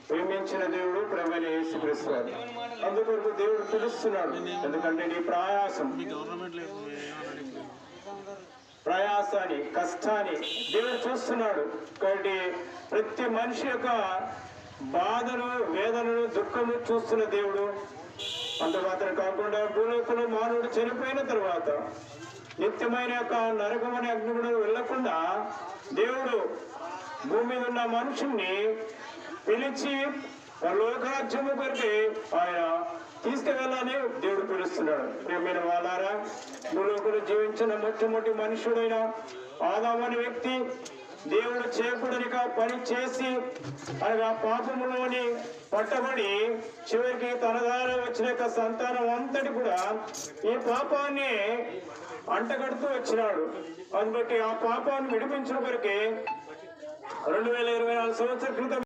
ప్రేమించిన దేవుడు ప్రభువైన యేసుక్రీస్తు. అందుకొరకు దేవుడు పిలుస్తున్నాడు. ఎందుకంటే నీ ప్రయాసాన్ని కష్టాన్ని దేవుడు చూస్తున్నాడు. కాబట్టి ప్రతి మనిషి యొక్క బాధను వేదనను దుఃఖము చూస్తున్న దేవుడు. అంత మాత్రం కాకుండా భూలోకంలో మానవుడు చనిపోయిన తర్వాత నిత్యమైన యొక్క నరకమనే అగ్నిగుణం వెళ్లకుండా దేవుడు భూమి మీద ఉన్న మనుషుల్ని పిలిచి లోకరాజ్యము కొరికి ఆయన తీసుకువెళ్ళాలని దేవుడు పిలుస్తున్నాడు. ప్రియమైన వాళ్ళారా, భూలోకంలో జీవించిన మొట్టమొదటి మనుషుడైన ఆదాము అనే వ్యక్తి దేవుడు చేయకూడని పని చేసి అనగా పాపములోని పట్టబడి చివరికి తన ద్వారా వచ్చిన సంతానం అంతటి కూడా ఈ పాపాన్ని అంటగడుతూ వచ్చినాడు. అందుబట్టి ఆ పాపాన్ని విడిపించిన కొరకే 2024 సంవత్సరాల క్రితం